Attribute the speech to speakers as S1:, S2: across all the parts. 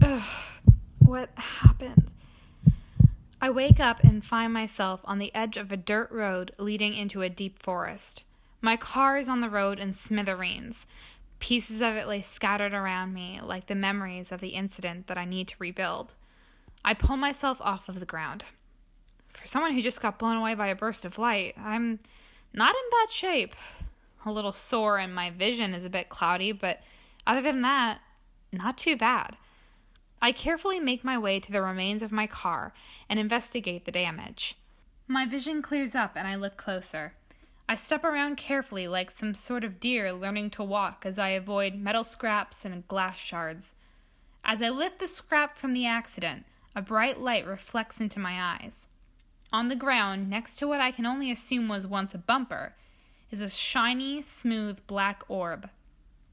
S1: Ugh, what happened? I wake up and find myself on the edge of a dirt road leading into a deep forest. My car is on the road in smithereens. Pieces of it lay scattered around me like the memories of the incident that I need to rebuild. I pull myself off of the ground. For someone who just got blown away by a burst of light, I'm not in bad shape. A little sore and my vision is a bit cloudy, but other than that, not too bad. I carefully make my way to the remains of my car and investigate the damage. My vision clears up and I look closer. I step around carefully like some sort of deer learning to walk as I avoid metal scraps and glass shards. As I lift the scrap from the accident, a bright light reflects into my eyes. On the ground, next to what I can only assume was once a bumper, is a shiny, smooth black orb.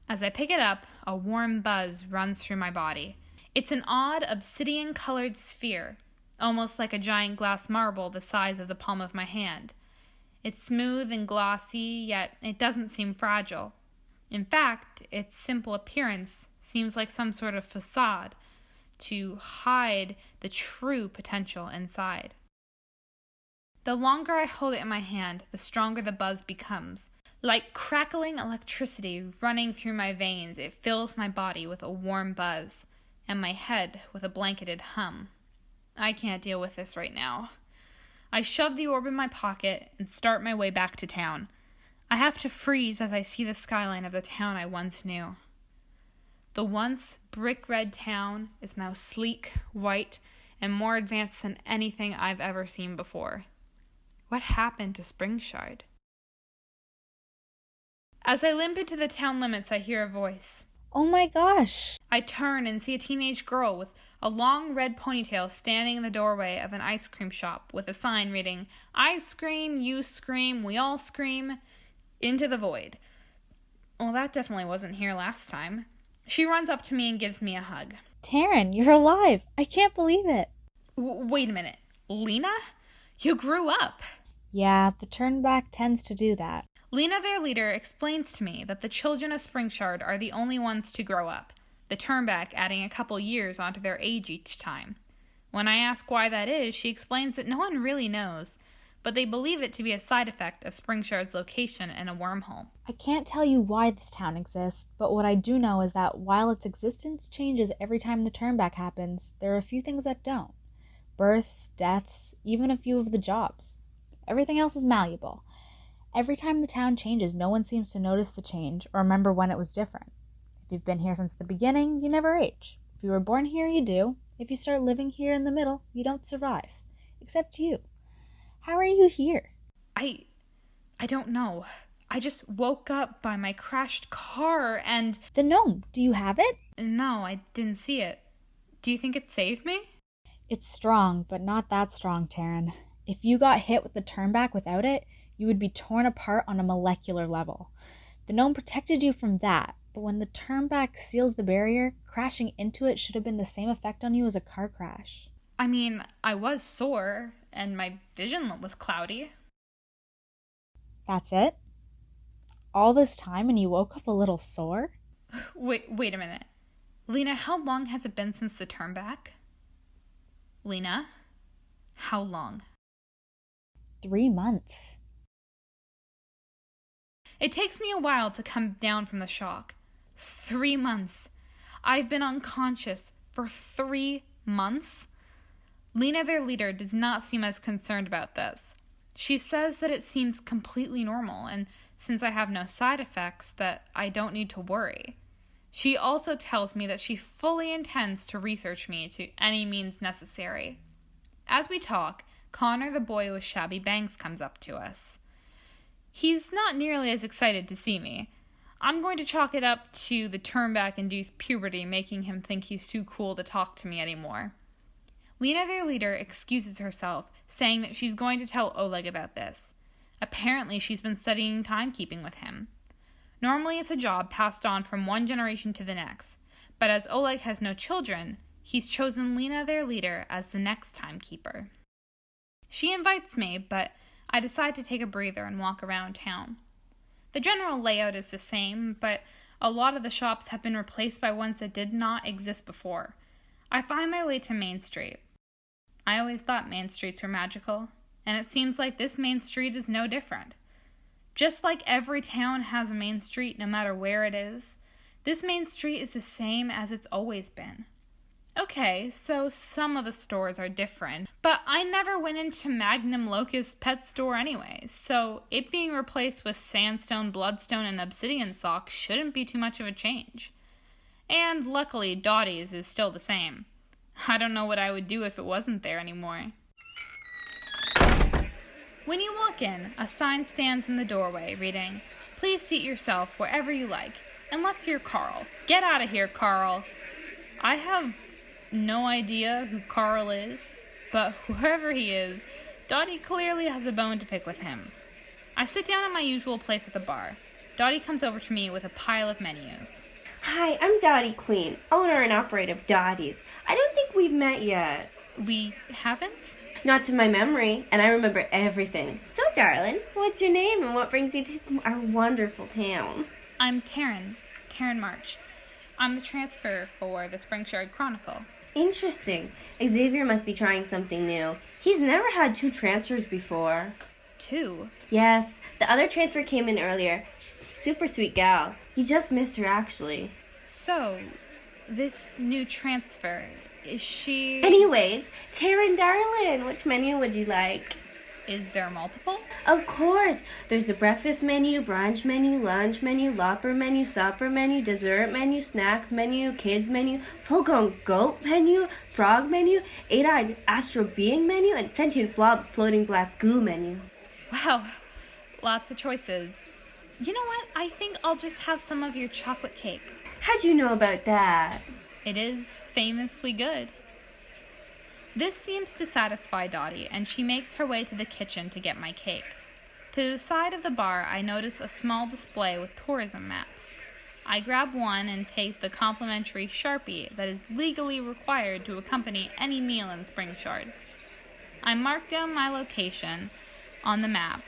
S1: As I pick it up, a warm buzz runs through my body. It's an odd, obsidian-colored sphere, almost like a giant glass marble the size of the palm of my hand. It's smooth and glossy, yet it doesn't seem fragile. In fact, its simple appearance seems like some sort of facade to hide the true potential inside. The longer I hold it in my hand, the stronger the buzz becomes. Like crackling electricity running through my veins, it fills my body with a warm buzz, and my head with a blanketed hum. I can't deal with this right now. I shove the orb in my pocket and start my way back to town. I have to freeze as I see the skyline of the town I once knew. The once brick-red town is now sleek, white, and more advanced than anything I've ever seen before. What happened to Springshard? As I limp into the town limits, I hear a voice.
S2: Oh my gosh!
S1: I turn and see a teenage girl with a long red ponytail standing in the doorway of an ice cream shop with a sign reading, "I scream, you scream, we all scream," into the void. Well, that definitely wasn't here last time. She runs up to me and gives me a hug.
S2: Taryn, you're alive! I can't believe it!
S1: Wait a minute. Lena? You grew up!
S2: Yeah, the turnback tends to do that.
S1: Lena, their leader, explains to me that the children of Springshard are the only ones to grow up, the turnback adding a couple years onto their age each time. When I ask why that is, she explains that no one really knows, but they believe it to be a side effect of Springshard's location in a wormhole.
S2: I can't tell you why this town exists, but what I do know is that while its existence changes every time the turnback happens, there are a few things that don't. Births, deaths, even a few of the jobs. Everything else is malleable. Every time the town changes, no one seems to notice the change or remember when it was different. If you've been here since the beginning, you never age. If you were born here, you do. If you start living here in the middle, you don't survive. Except you. How are you here?
S1: I don't know. I just woke up by my crashed car and...
S2: The gnome, do you have it?
S1: No, I didn't see it. Do you think it saved me?
S2: It's strong, but not that strong, Taryn. If you got hit with the turnback without it, you would be torn apart on a molecular level. The gnome protected you from that, but when the turnback seals the barrier, crashing into it should have been the same effect on you as a car crash.
S1: I mean, I was sore, and my vision was cloudy.
S2: That's it? All this time and you woke up a little sore?
S1: Wait a minute. Lena, how long has it been since the turnback? Lena, how long?
S2: 3 months.
S1: It takes me a while to come down from the shock. 3 months. I've been unconscious for 3 months? Lena, their leader, does not seem as concerned about this. She says that it seems completely normal, and since I have no side effects, that I don't need to worry. She also tells me that she fully intends to research me to any means necessary. As we talk, Connor, the boy with shabby bangs, comes up to us. He's not nearly as excited to see me. I'm going to chalk it up to the turnback-induced puberty making him think he's too cool to talk to me anymore. Lena, their leader, excuses herself, saying that she's going to tell Oleg about this. Apparently, she's been studying timekeeping with him. Normally, it's a job passed on from one generation to the next, but as Oleg has no children, he's chosen Lena, their leader, as the next timekeeper. She invites me, but I decide to take a breather and walk around town. The general layout is the same, but a lot of the shops have been replaced by ones that did not exist before. I find my way to Main Street. I always thought main streets were magical, and it seems like this main street is no different. Just like every town has a main street no matter where it is, this main street is the same as it's always been. Okay, so some of the stores are different, but I never went into Magnum Locust Pet Store anyway, so it being replaced with sandstone, bloodstone, and obsidian sock shouldn't be too much of a change. And luckily, Dottie's is still the same. I don't know what I would do if it wasn't there anymore. When you walk in, a sign stands in the doorway reading, "Please seat yourself wherever you like, unless you're Carl. Get out of here, Carl." I have no idea who Carl is, but whoever he is, Dottie clearly has a bone to pick with him. I sit down at my usual place at the bar. Dottie comes over to me with a pile of menus.
S3: Hi, I'm Dottie Queen, owner and operator of Dottie's. I don't think we've met yet.
S1: We haven't?
S3: Not to my memory, and I remember everything. So, darling, what's your name and what brings you to our wonderful town?
S1: I'm Taryn March. I'm the transfer for the Springshard Chronicle.
S3: Interesting. Xavier must be trying something new. He's never had 2 transfers before.
S1: 2?
S3: Yes, the other transfer came in earlier. Super sweet gal. You just missed her, actually.
S1: So, this new transfer, is she...
S3: Anyways, Taryn darling, which menu would you like?
S1: Is there multiple?
S3: Of course. There's the breakfast menu, brunch menu, lunch menu, lopper menu, supper menu, dessert menu, snack menu, kids menu, full-grown goat menu, frog menu, 8-eyed astral being menu, and sentient blob floating black goo menu.
S1: Wow, lots of choices. You know what? I think I'll just have some of your chocolate cake.
S3: How'd you know about that?
S1: It is famously good. This seems to satisfy Dottie, and she makes her way to the kitchen to get my cake. To the side of the bar, I notice a small display with tourism maps. I grab one and take the complimentary Sharpie that is legally required to accompany any meal in Springshard. I mark down my location on the map,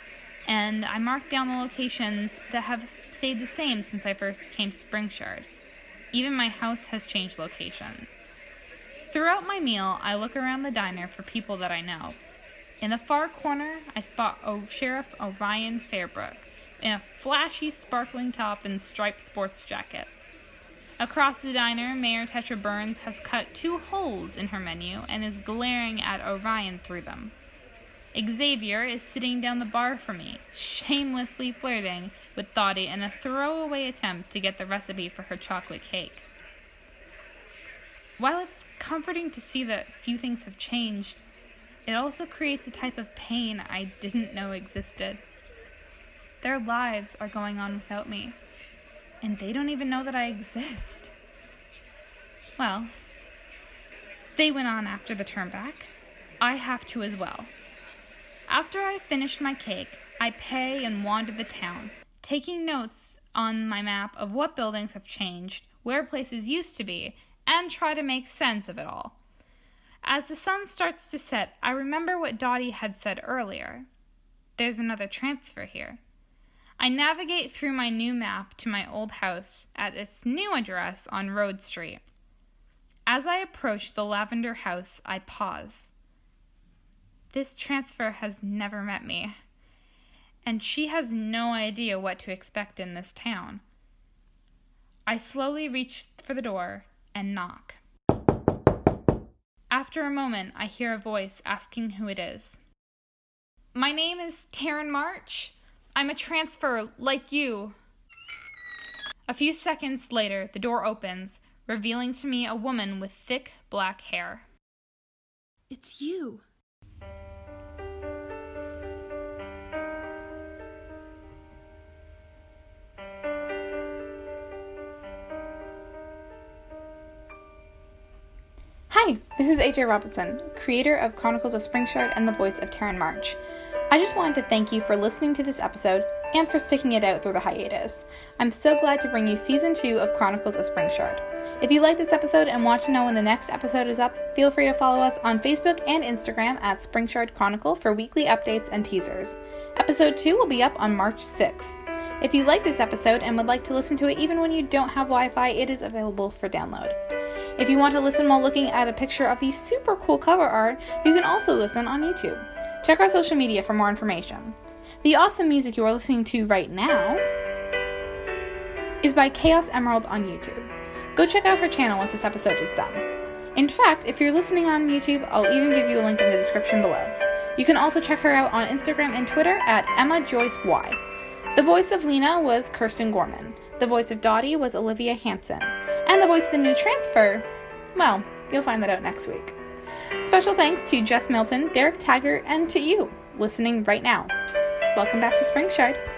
S1: and I mark down the locations that have stayed the same since I first came to Springshard. Even my house has changed locations. Throughout my meal, I look around the diner for people that I know. In the far corner, I spot Sheriff Orion Fairbrook in a flashy, sparkling top and striped sports jacket. Across the diner, Mayor Tetra Burns has cut 2 holes in her menu and is glaring at Orion through them. Xavier is sitting down the bar for me, shamelessly flirting with Dottie in a throwaway attempt to get the recipe for her chocolate cake. While it's comforting to see that few things have changed, it also creates a type of pain I didn't know existed. Their lives are going on without me, and they don't even know that I exist. Well, they went on after the turn back. I have to as well. After I finish my cake, I pay and wander the town, taking notes on my map of what buildings have changed, where places used to be, and try to make sense of it all. As the sun starts to set, I remember what Dottie had said earlier. There's another transfer here. I navigate through my new map to my old house at its new address on Road Street. As I approach the lavender house, I pause. This transfer has never met me, and she has no idea what to expect in this town. I slowly reach for the door and knock. After a moment, I hear a voice asking who it is. My name is Taryn March. I'm a transfer like you. A few seconds later, the door opens, revealing to me a woman with thick black hair.
S4: It's you.
S5: Hi, this is AJ Robinson, creator of Chronicles of Springshard and the voice of Taryn March. I just wanted to thank you for listening to this episode and for sticking it out through the hiatus. I'm so glad to bring you Season 2 of Chronicles of Springshard. If you like this episode and want to know when the next episode is up, feel free to follow us on Facebook and Instagram at Springshard Chronicle for weekly updates and teasers. Episode 2 will be up on March 6th. If you like this episode and would like to listen to it even when you don't have Wi-Fi, it is available for download. If you want to listen while looking at a picture of the super cool cover art, you can also listen on YouTube. Check our social media for more information. The awesome music you are listening to right now is by Chaos Emerald on YouTube. Go check out her channel once this episode is done. In fact, if you're listening on YouTube, I'll even give you a link in the description below. You can also check her out on Instagram and Twitter at EmmaJoyceY. The voice of Lena was Kirsten Gorman. The voice of Dottie was Olivia Hansen. And the voice of the new transfer, well, you'll find that out next week. Special thanks to Jess Milton, Derek Taggart, and to you, listening right now. Welcome back to Springshard.